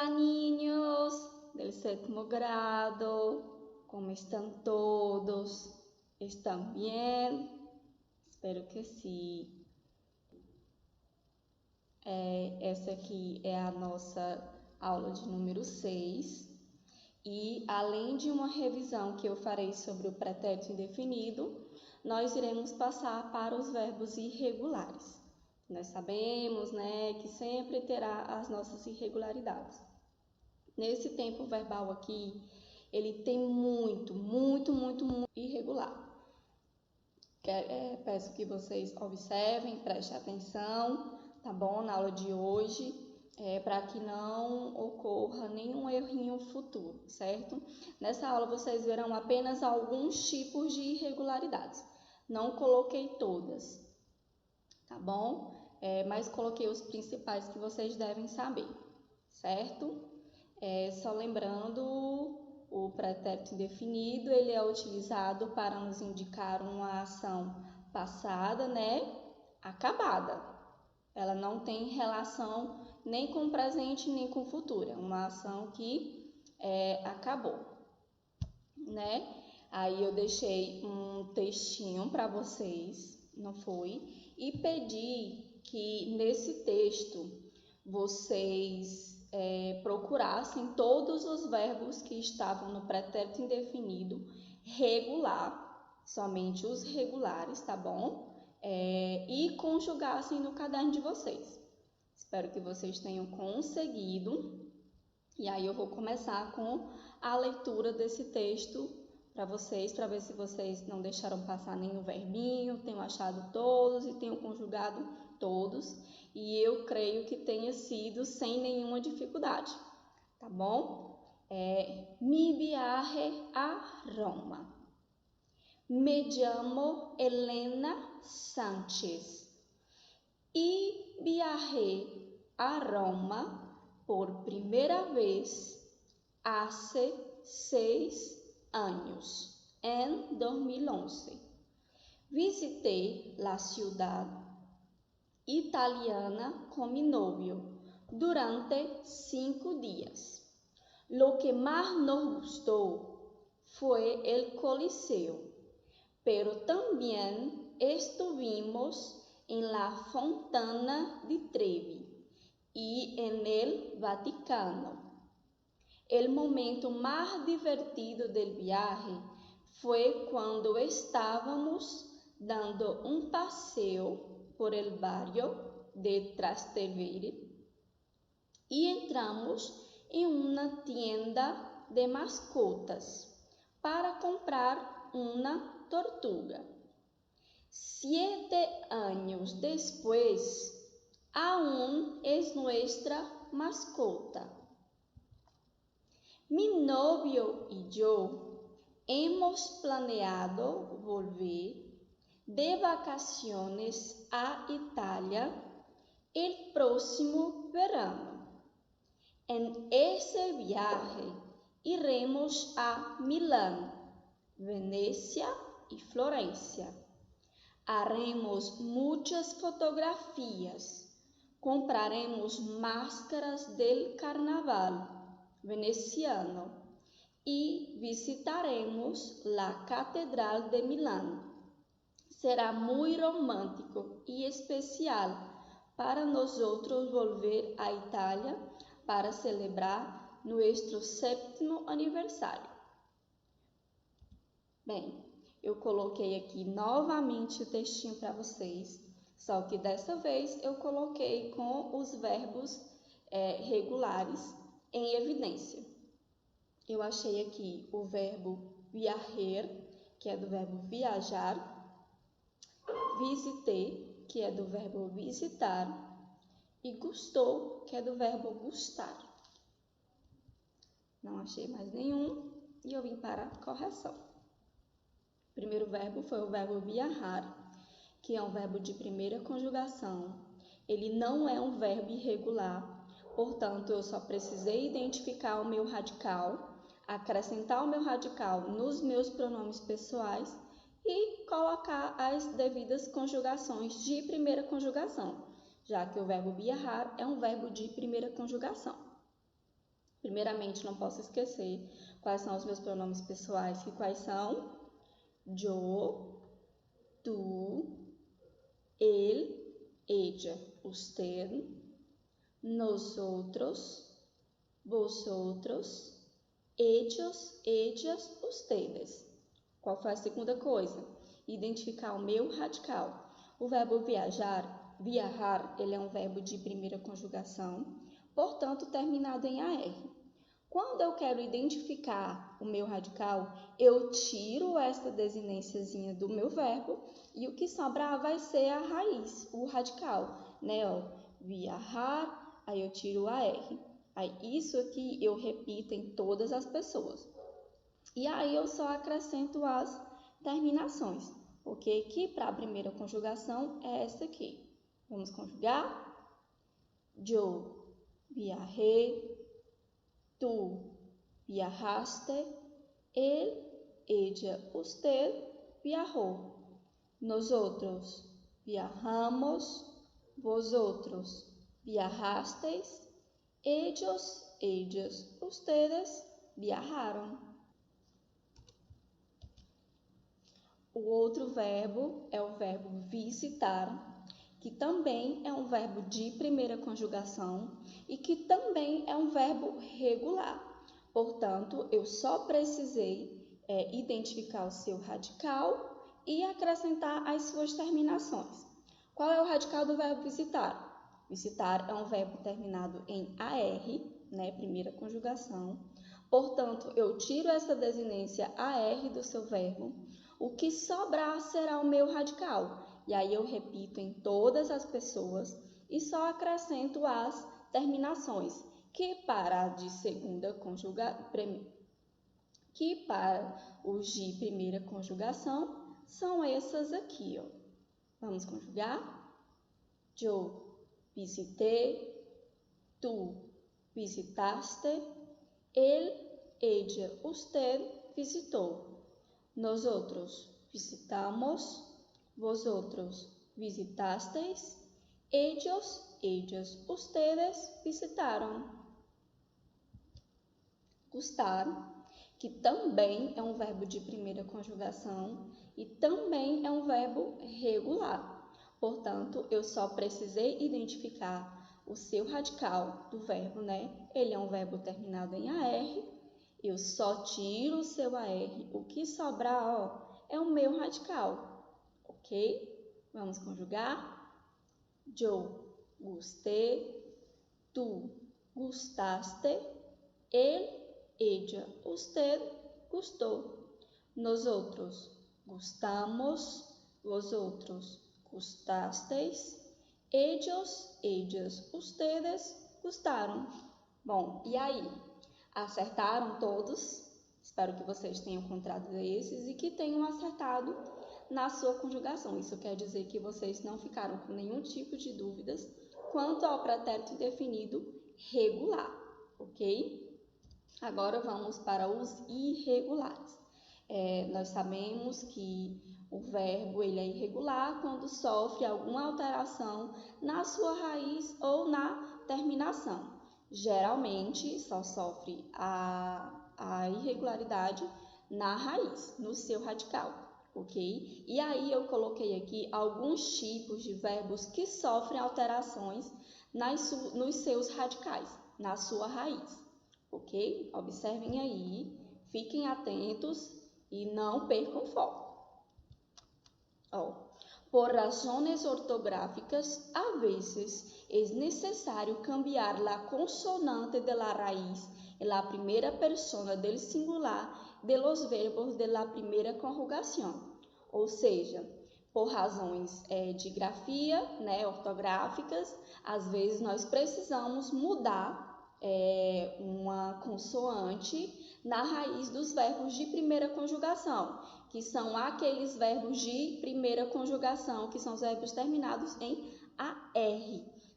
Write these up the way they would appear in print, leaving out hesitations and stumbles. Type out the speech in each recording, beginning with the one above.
Olá, niños del sétimo grado, ¿cómo están todos? ¿Están bien? Espero que sim. Essa aqui é a nossa aula de número 6. E além de uma revisão que eu farei sobre o pretérito indefinido, nós iremos passar para os verbos irregulares. Nós sabemos, que sempre terá as nossas irregularidades. Nesse tempo verbal aqui, ele tem muito irregular. Peço que vocês observem, prestem atenção, tá bom? Na aula de hoje, para que não ocorra nenhum errinho futuro, certo? Nessa aula vocês verão apenas alguns tipos de irregularidades. Não coloquei todas, tá bom? Mas coloquei os principais que vocês devem saber, certo? Só lembrando, o pretérito indefinido, ele é utilizado para nos indicar uma ação passada, acabada. Ela não tem relação nem com o presente, nem com o futuro. É uma ação que acabou, Aí eu deixei um textinho para vocês, não foi? E pedi que nesse texto vocês procurassem todos os verbos que estavam no pretérito indefinido regular, somente os regulares, tá bom? E conjugassem no caderno de vocês. Espero que vocês tenham conseguido. E aí eu vou começar com a leitura desse texto para vocês, para ver se vocês não deixaram passar nenhum verbinho, tenham achado todos e tenham conjugado todos. E eu creio que tenha sido sem nenhuma dificuldade, tá bom? Mi viaje a Roma. Me llamo Elena Sánchez y viajé a Roma por primera vez hace 6 años, en 2011. Visité la ciudad italiana con mi novio durante 5 días. Lo que más nos gustó fue el Coliseo, pero también estuvimos en la Fontana di Trevi y en el Vaticano. El momento más divertido del viaje fue cuando estábamos dando un paseo por el barrio de Trastevere y entramos en una tienda de mascotas para comprar una tortuga. 7 años después, aún es nuestra mascota. Mi novio y yo hemos planeado volver de vacaciones a Italia el próximo verano. En ese viaje iremos a Milán, Venecia y Florencia. Haremos muchas fotografías, compraremos máscaras del carnaval veneciano y visitaremos la Catedral de Milán. Será muy romántico y especial para nosotros volver a Italia para celebrar nuestro 7º aniversário. Bem, eu coloquei aqui novamente o textinho para vocês, só que dessa vez eu coloquei com os verbos regulares em evidência. Eu achei aqui o verbo viajar, que é do verbo viajar, visité, que é do verbo visitar, e gustou, que é do verbo gustar. Não achei mais nenhum e eu vim para a correção. O primeiro verbo foi o verbo viajar, que é um verbo de primeira conjugação. Ele não é um verbo irregular, portanto, eu só precisei identificar o meu radical, acrescentar o meu radical nos meus pronomes pessoais e colocar as devidas conjugações de primeira conjugação, já que o verbo viajar é um verbo de primeira conjugação. Primeiramente, não posso esquecer quais são os meus pronomes pessoais, que quais são? Yo, tu, ele, ella, usted, nosotros, vosotros, ellos, ellas, ustedes. Qual foi a segunda coisa? Identificar o meu radical. O verbo viajar, ele é um verbo de primeira conjugação, portanto, terminado em AR. Quando eu quero identificar o meu radical, eu tiro esta desinênciazinha do meu verbo e o que sobrar vai ser a raiz, o radical, né? Ó, viajar, aí eu tiro a R. Aí isso aqui eu repito em todas as pessoas. E aí eu só acrescento as terminações, ok? Que para a primeira conjugação é essa aqui. Vamos conjugar? Yo viajé, tú viajaste, él, ella, usted viajó. Nosotros viajamos, vosotros viajasteis, ellos, ellas, ustedes viajaram. O outro verbo é o verbo visitar, que também é um verbo de primeira conjugação e que também é um verbo regular. Portanto, eu só precisei identificar o seu radical e acrescentar as suas terminações. Qual é o radical do verbo visitar? Visitar é um verbo terminado em AR, né, primeira conjugação. Portanto, eu tiro essa desinência AR do seu verbo. O que sobrar será o meu radical. E aí eu repito em todas as pessoas e só acrescento as terminações, que para de segunda conjugação, que para os de primeira conjugação são essas aqui, ó. Vamos conjugar? Yo visité, tú visitaste, él, ella, usted visitó. Nosotros visitamos, vosotros visitasteis, ellos, ellas, ustedes visitaram. Gustar, que também é um verbo de primeira conjugação e também é um verbo regular. Portanto, eu só precisei identificar o seu radical do verbo, né? Ele é um verbo terminado em AR. Eu só tiro o seu AR. O que sobrar, ó, é o meu radical, ok? Vamos conjugar? Yo gusté, tú gustaste, él, ella, usted gustou. Nosotros gustamos, vosotros gustasteis, ellos, ellas, ustedes gustaram. Bom, e aí? Acertaram todos? Espero que vocês tenham encontrado esses e que tenham acertado na sua conjugação. Isso quer dizer que vocês não ficaram com nenhum tipo de dúvidas quanto ao pretérito indefinido regular, ok? Agora vamos para os irregulares. Nós sabemos que o verbo ele é irregular quando sofre alguma alteração na sua raiz ou na terminação. Geralmente só sofre a irregularidade na raiz, no seu radical, ok? E aí eu coloquei aqui alguns tipos de verbos que sofrem alterações nos seus radicais, na sua raiz, ok? Observem aí, fiquem atentos e não percam foco. Por razones ortográficas, a veces es necesario cambiar la consonante de la raíz en la primera persona del singular de los verbos de la primera conjugação. Ou seja, por razões de grafia, né, ortográficas, às vezes nós precisamos mudar uma consoante na raiz dos verbos de primeira conjugação, que são aqueles verbos de primeira conjugação, que são os verbos terminados em AR,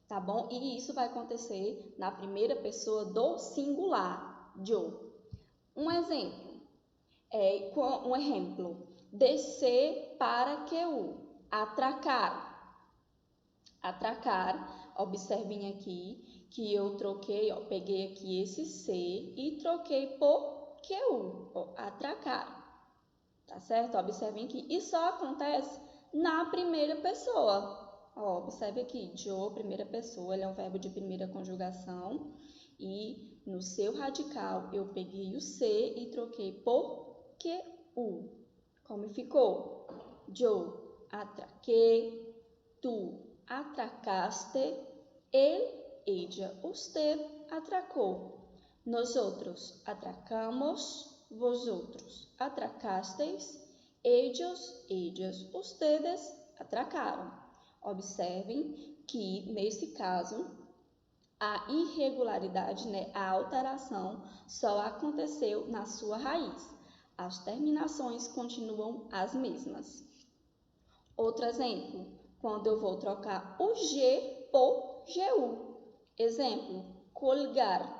tá bom? E isso vai acontecer na primeira pessoa do singular, yo. Um exemplo, descer para que o, atracar. Atracar, observem aqui, que eu troquei, ó, peguei aqui esse C e troquei por QU, ó, atracar, tá certo? Observem aqui, isso só acontece na primeira pessoa. Ó, observe aqui, yo, primeira pessoa, ele é um verbo de primeira conjugação e no seu radical eu peguei o C e troquei por QU. Como ficou? Yo atraqué, tu atracaste, ella, usted atracou. Nosotros atracamos, vosotros atracasteis, ellos, ellas, ustedes atracaram. Observem que, nesse caso, a irregularidade, né, a alteração, só aconteceu na sua raiz. As terminações continuam as mesmas. Outro exemplo, quando eu vou trocar o G por GU. Exemplo, colgar.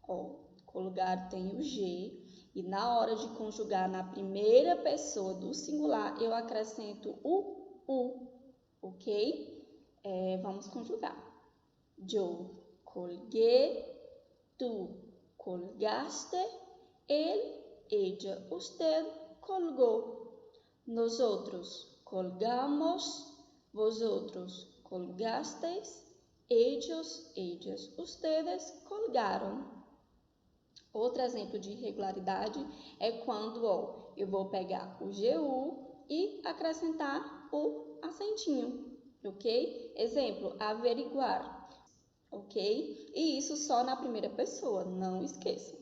Ó, colgar tem o G e na hora de conjugar na primeira pessoa do singular, eu acrescento o U, ok? Vamos conjugar. Yo colgué, tu colgaste, él, ella, usted colgó. Nosotros colgamos, vosotros colgasteis, ellos, ellas, ustedes colgaram. Outro exemplo de irregularidade é quando eu vou pegar o GU e acrescentar o acentinho, ok? Exemplo, averiguar, ok? E isso só na primeira pessoa, não esqueçam.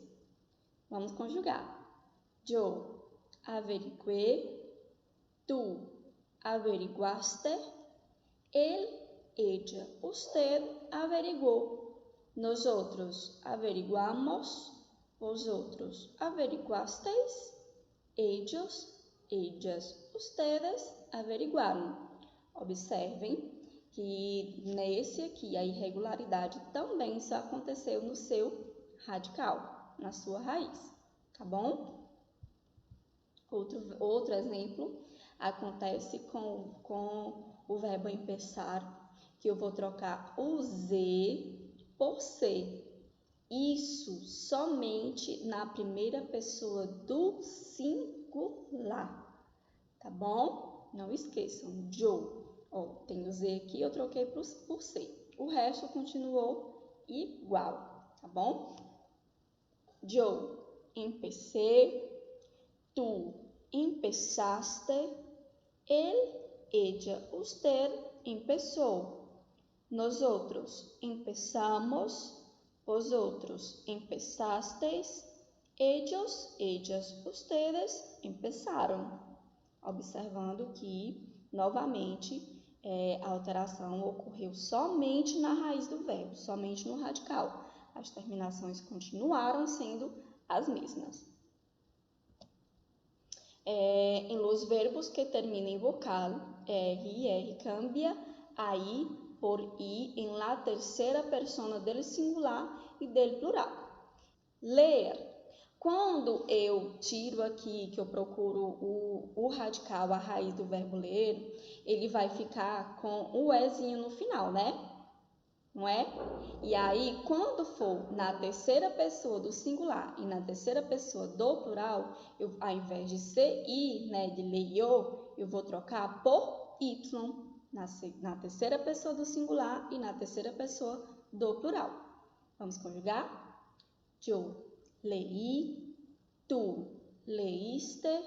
Vamos conjugar. Yo averigué, tu averiguaste, él, ella, usted averiguó. Nosotros averiguamos, vosotros averiguasteis, ellos, ellas, ustedes averiguaram. Observem que nesse aqui a irregularidade também só aconteceu no seu radical, na sua raiz, tá bom? Outro exemplo acontece com o verbo empezar, que eu vou trocar o Z por C. Isso somente na primeira pessoa do singular, tá bom? Não esqueçam, yo. Ó, tem o Z aqui, eu troquei por C. O resto continuou igual, tá bom? Yo empecé, tu empezaste, él, ella, usted empezó. Nosotros empezamos, vosotros empezasteis, ellos, ellas, ustedes empezaram. Observando que, novamente, a alteração ocorreu somente na raiz do verbo, somente no radical. As terminações continuaram sendo as mesmas. En los verbos que terminan en vocal, R y R cambia a I por I en la tercera persona del singular e del plural. Ler. Quando eu tiro aqui, que eu procuro o radical, a raiz do verbo ler, ele vai ficar com o Ezinho no final, né? Não é? E aí, quando for na terceira pessoa do singular e na terceira pessoa do plural, ao invés de ser I, né, de leio, eu vou trocar por Y na terceira pessoa do singular e na terceira pessoa do plural. Vamos conjugar? Yo leí, tu leíste,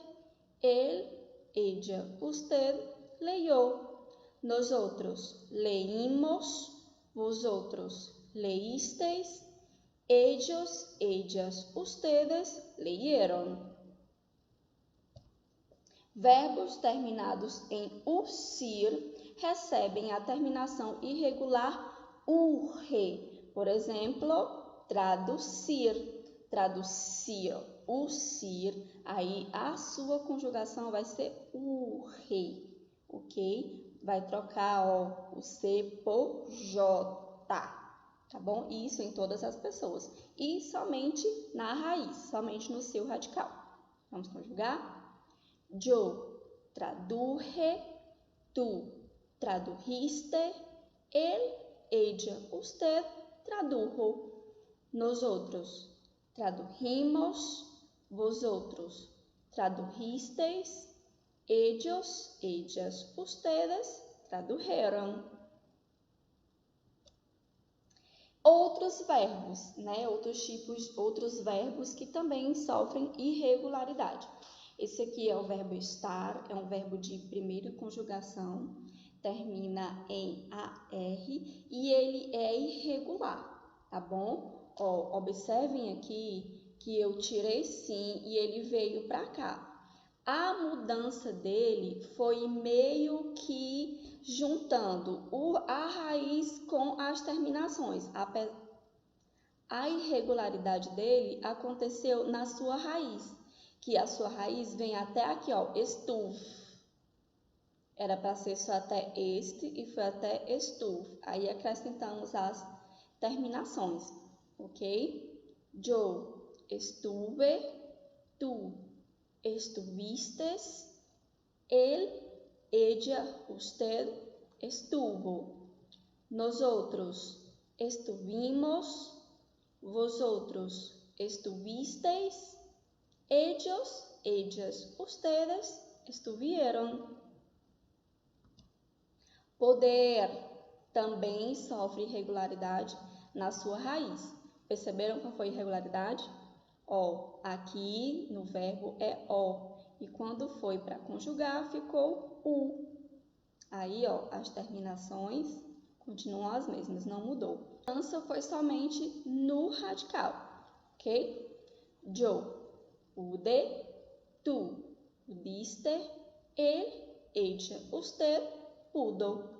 él, ella, usted leyó. Nosotros leímos, vosotros leísteis, ellos, ellas, ustedes leyeron. Verbos terminados em UCIR recebem a terminação irregular URE. Por exemplo, traduzir, traduzir, UCIR, aí a sua conjugação vai ser URE, ok? Vai trocar o C por J, tá bom? Isso em todas as pessoas. E somente na raiz, somente no seu radical. Vamos conjugar? Yo traduje, tu tradujiste, él, ella, usted tradujo. Nosotros tradujimos. Vosotros tradujisteis. Ellos, ellas, ustedes tradujeron. Outros verbos, né? Outros verbos que também sofrem irregularidade. Esse aqui é o verbo estar, é um verbo de primeira conjugação, termina em AR e ele é irregular, tá bom? Ó, observem aqui que eu tirei sim e ele veio para cá. A mudança dele foi meio que juntando a raiz com as terminações. A irregularidade dele aconteceu na sua raiz, que a sua raiz vem até aqui, ó, estuve. Era para ser só até este e foi até estuve. Aí acrescentamos as terminações, ok? Yo estuve, tu estuvistes, él, ella, usted estuvo. Nosotros estuvimos, vosotros estuvisteis, ellos, ellas, ustedes estuvieron. Poder também sofre irregularidade na sua raiz. Perceberam qual foi a irregularidade? Ó, aqui no verbo é ó, e quando foi para conjugar ficou u. Aí, ó, as terminações continuam as mesmas, não mudou. A mudança foi somente no radical, ok? Yo pude, tu pudiste, él, ella, usted pudo.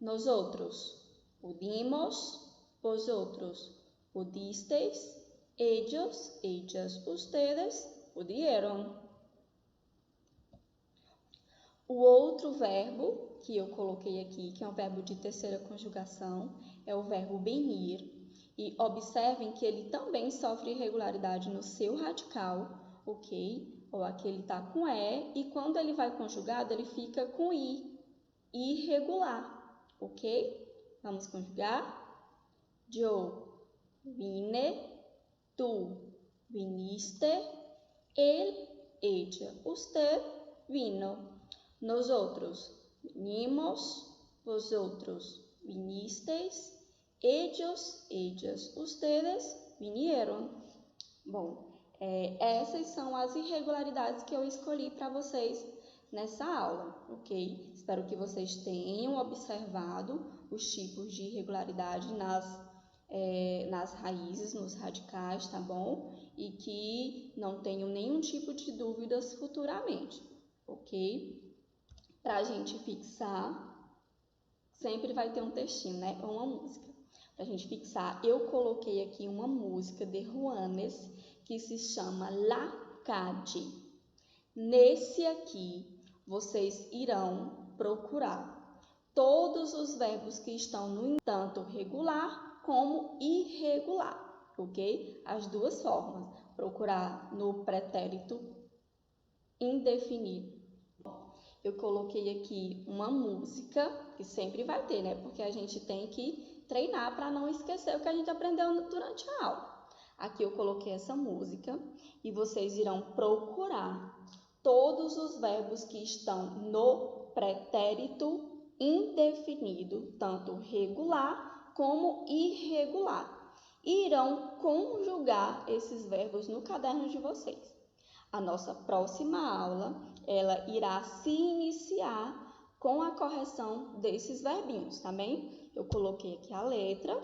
Nosotros pudimos, vosotros pudisteis, ellos, ellas, ustedes pudieron. O outro verbo que eu coloquei aqui, que é um verbo de terceira conjugação, é o verbo venir. E observem que ele também sofre irregularidade no seu radical, ok? Ou aqui ele está com E, e quando ele vai conjugado, ele fica com I, irregular, ok? Vamos conjugar. Yo vine, tu viniste, él, ella, usted vino. Nosotros vinimos, vosotros vinisteis, ellos, ellas, ustedes vinieron. Bom, essas são as irregularidades que eu escolhi para vocês nessa aula, ok? Espero que vocês tenham observado os tipos de irregularidade nas raízes, nos radicais, tá bom? E que não tenham nenhum tipo de dúvidas futuramente, ok? Para a gente fixar, sempre vai ter um textinho, né? Ou uma música. Para a gente fixar, eu coloquei aqui uma música de Juanes que se chama La Calle. Nesse aqui, vocês irão procurar todos os verbos que estão no tanto regular como irregular, ok? As duas formas. Procurar no pretérito indefinido. Eu coloquei aqui uma música, que sempre vai ter, né? Porque a gente tem que treinar para não esquecer o que a gente aprendeu durante a aula. Aqui eu coloquei essa música e vocês irão procurar todos os verbos que estão no pretérito indefinido, tanto regular como irregular. E irão conjugar esses verbos no caderno de vocês. A nossa próxima aula, ela irá se iniciar com a correção desses verbinhos, tá bem? Eu coloquei aqui a letra,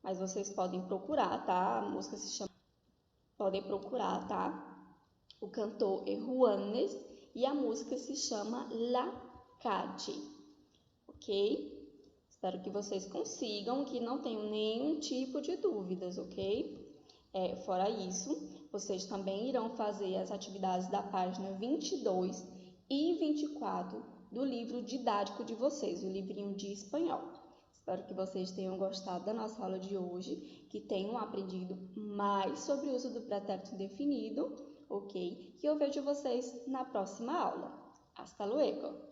mas vocês podem procurar, tá? A música se chama... Podem procurar, tá? O cantor é Juanes e a música se chama La Calle, ok? Espero que vocês consigam, que não tenham nenhum tipo de dúvidas, ok? Fora isso, vocês também irão fazer as atividades da página 22 e 24 do livro didático de vocês, o livrinho de espanhol. Espero que vocês tenham gostado da nossa aula de hoje, que tenham aprendido mais sobre o uso do pretérito indefinido, ok? E eu vejo vocês na próxima aula. Hasta luego!